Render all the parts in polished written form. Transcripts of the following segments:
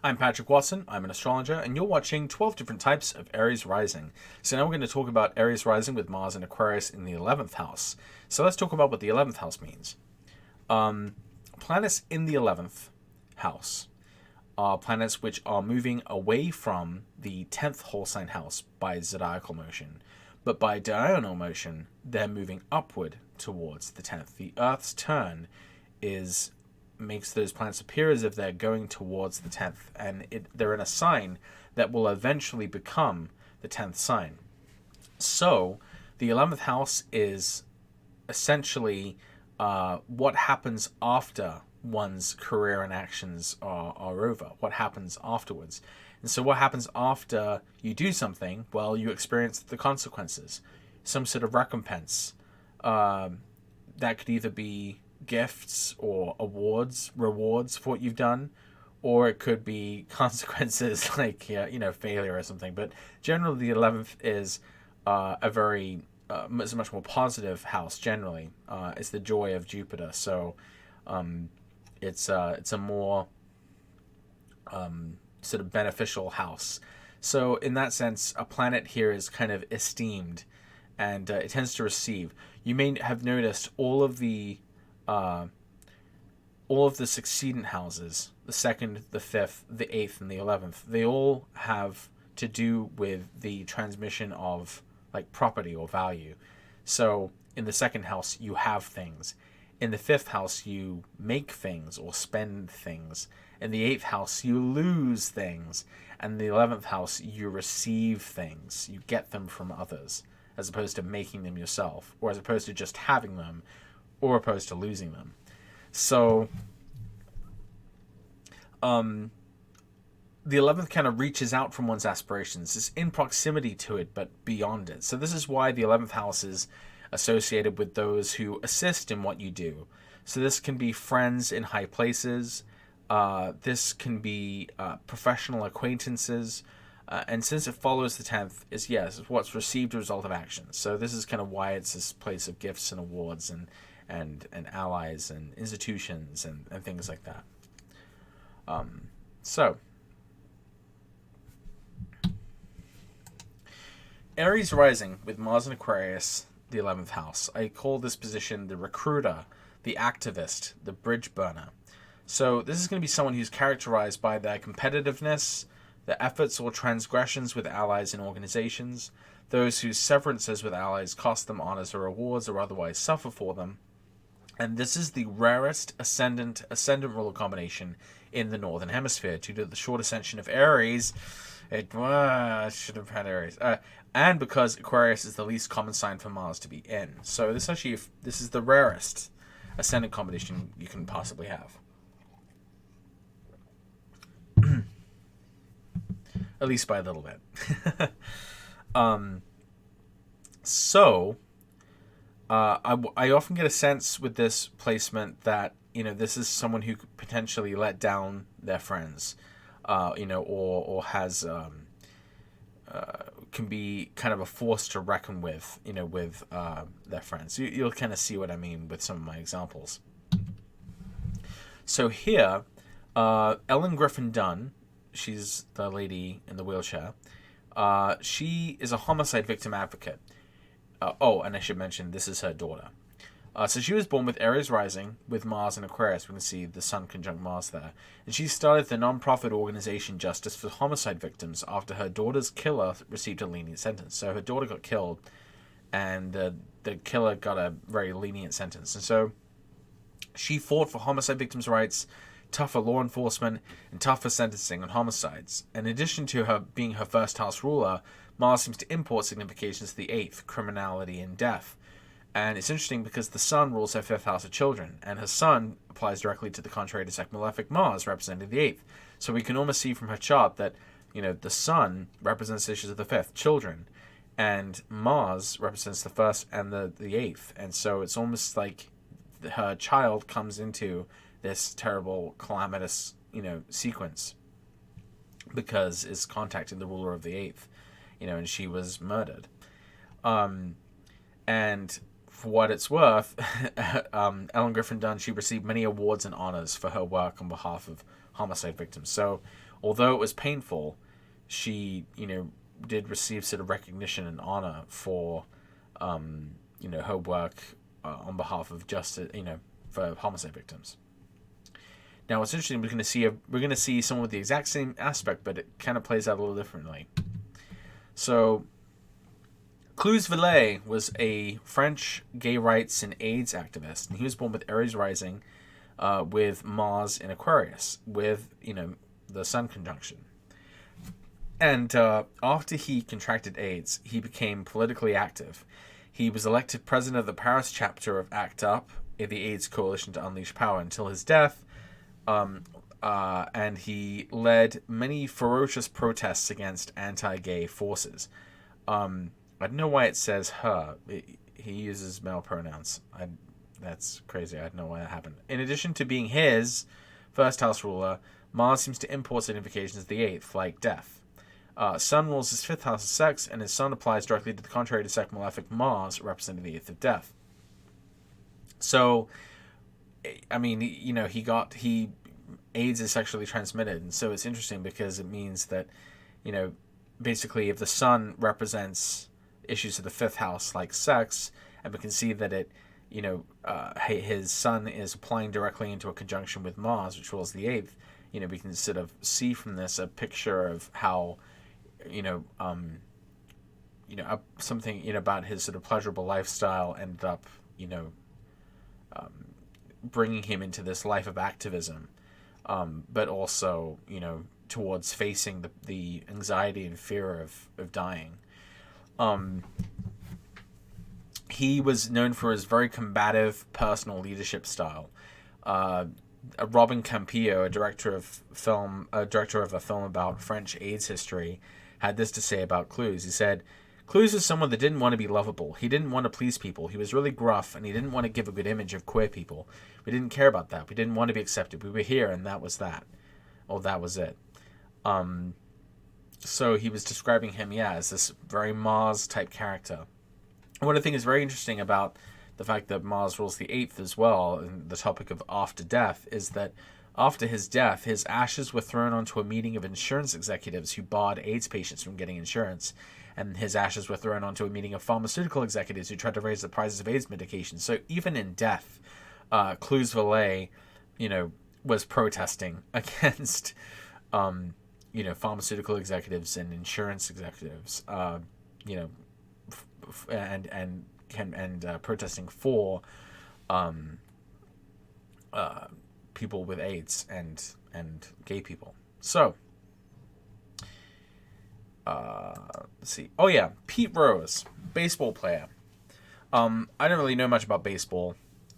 I'm Patrick Watson, I'm an astrologer, and you're watching 12 different types of Aries Rising. So now we're going to talk about Aries Rising with Mars and Aquarius in the 11th house. So let's talk about what the 11th house means. Planets in the 11th house are planets which are moving away from the 10th whole sign house by zodiacal motion. But by diurnal motion, they're moving upward towards the 10th. The Earth's turn makes those planets appear as if they're going towards the 10th, and they're in a sign that will eventually become the 10th sign. So the 11th house is essentially what happens after one's career and actions are over, what happens afterwards. And so what happens after you do something? Well, you experience the consequences, some sort of recompense. That could either be gifts or rewards for what you've done, or it could be consequences like failure or something. But generally, the 11th is it's a much more positive house. Generally, it's the joy of Jupiter, so it's a more sort of beneficial house. So in that sense, a planet here is kind of esteemed, and it tends to receive. You may have noticed all of the succeeding houses, the 2nd, the 5th, the 8th, and the 11th, they all have to do with the transmission of like property or value. So in the 2nd house, you have things. In the 5th house, you make things or spend things. In the 8th house, you lose things. And in the 11th house, you receive things. You get them from others, as opposed to making them yourself, or as opposed to just having them, or opposed to losing them. So the 11th kind of reaches out from one's aspirations. It's in proximity to it, but beyond it. So this is why the 11th house is associated with those who assist in what you do. So this can be friends in high places. This can be professional acquaintances. And since it follows the 10th, is what's received a result of action. So this is kind of why it's this place of gifts and awards and allies and institutions and things like that. So Aries Rising with Mars and Aquarius, the 11th house. I call this position the recruiter, the activist, the bridge burner. So this is going to be someone who's characterized by their competitiveness, their efforts or transgressions with allies and organizations, those whose severances with allies cost them honors or rewards or otherwise suffer for them. And this is the rarest ascendant ruler combination in the Northern Hemisphere due to the short ascension of Aries. It should have had Aries. And because Aquarius is the least common sign for Mars to be in. So this is the rarest ascendant combination you can possibly have. At least by a little bit. I often get a sense with this placement that, this is someone who could potentially let down their friends, or has, can be kind of a force to reckon with, with their friends. You'll kind of see what I mean with some of my examples. So here, Griffin Dunne, she's the lady in the wheelchair. She is a homicide victim advocate. And I should mention, this is her daughter. So she was born with Aries Rising, with Mars and Aquarius. We can see the Sun conjunct Mars there. And she started the non-profit organization Justice for Homicide Victims after her daughter's killer received a lenient sentence. So her daughter got killed, and the killer got a very lenient sentence. And so she fought for homicide victims' rights, tougher law enforcement, and tougher sentencing on homicides. In addition to her being her first house ruler, Mars seems to import significations to the 8th, criminality and death. And it's interesting because the Sun rules her 5th house of children, and her Sun applies directly to the contrary to Sec Malefic Mars, representing the 8th. So we can almost see from her chart that, the Sun represents issues of the 5th, children, and Mars represents the 1st and the 8th. And so it's almost like her child comes into this terrible, calamitous, sequence because it's contacting the ruler of the 8th, and she was murdered. And for what it's worth, Griffin Dunne, she received many awards and honors for her work on behalf of homicide victims. So although it was painful, she, did receive sort of recognition and honor for, her work on behalf of justice, for homicide victims. Now, what's interesting, we're going to see someone with the exact same aspect, but it kind of plays out a little differently. So, Claude Valais was a French gay rights and AIDS activist, and he was born with Aries Rising, with Mars in Aquarius, with the Sun conjunction. And after he contracted AIDS, he became politically active. He was elected president of the Paris chapter of ACT UP, the AIDS Coalition to Unleash Power, until his death. And he led many ferocious protests against anti-gay forces. I don't know why it says her. He uses male pronouns. That's crazy. I don't know why that happened. In addition to being his first house ruler, Mars seems to import significations of the 8th, like death. Sun rules his 5th house of sex, and his Sun applies directly to the contrary to second malefic Mars, representing the 8th of death. So, I mean, AIDS is sexually transmitted, and so it's interesting because it means that, basically if the Sun represents issues of the 5th house like sex, and we can see that it, his Sun is applying directly into a conjunction with Mars, which rules the 8th, we can sort of see from this a picture of how, something, about his sort of pleasurable lifestyle ended up, bringing him into this life of activism, but also, towards facing the anxiety and fear of dying. He was known for his very combative personal leadership style. Robin Campillo, a director of a film about French AIDS history, had this to say about Clues. He said, Clues was someone that didn't want to be lovable. He didn't want to please people. He was really gruff, and he didn't want to give a good image of queer people. We didn't care about that. We didn't want to be accepted. We were here, and that was that. Or that was it. So he was describing him, as this very Mars-type character. And what I think is very interesting about the fact that Mars rules the 8th as well, and the topic of after death, is that after his death, his ashes were thrown onto a meeting of insurance executives who barred AIDS patients from getting insurance. And his ashes were thrown onto a meeting of pharmaceutical executives who tried to raise the prices of AIDS medication. So even in death, Claude Valais, was protesting against, pharmaceutical executives and insurance executives, and protesting for people with AIDS and gay people. So, let's see. Oh yeah, Pete Rose, baseball player. I don't really know much about baseball,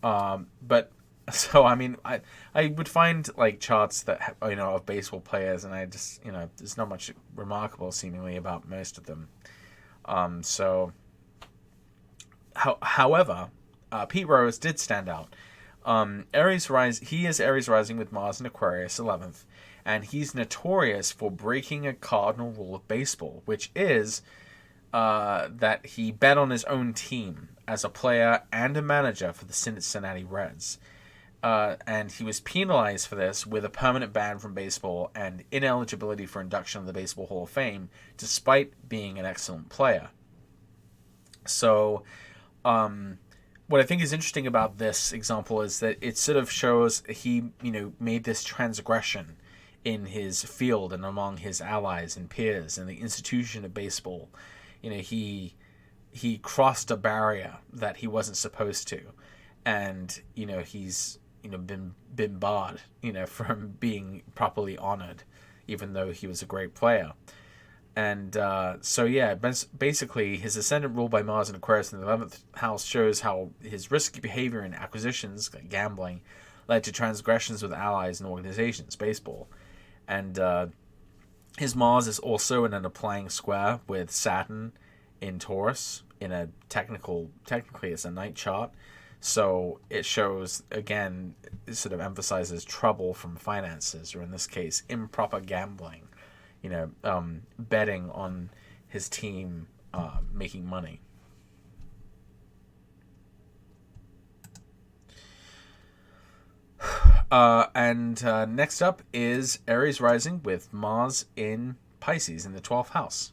but so I mean, I would find like charts that of baseball players, and I just there's not much remarkable seemingly about most of them. However, Pete Rose did stand out. He is Aries Rising with Mars in Aquarius 11th, and he's notorious for breaking a cardinal rule of baseball, which is that he bet on his own team as a player and a manager for the Cincinnati Reds. And he was penalized for this with a permanent ban from baseball and ineligibility for induction to the Baseball Hall of Fame, despite being an excellent player. So, what I think is interesting about this example is that it sort of shows he, made this transgression in his field and among his allies and peers and the institution of baseball. He crossed a barrier that he wasn't supposed to, and he's been barred from being properly honored, even though he was a great player. And basically his ascendant ruled by Mars and Aquarius in the 11th house shows how his risky behavior in acquisitions, like gambling, led to transgressions with allies and organizations, baseball. And his Mars is also in an applying square with Saturn in Taurus in a technically it's a night chart. So it shows, again, it sort of emphasizes trouble from finances, or in this case, improper gambling. Betting on his team making money. And next up is Aries Rising with Mars in Pisces in the 12th house.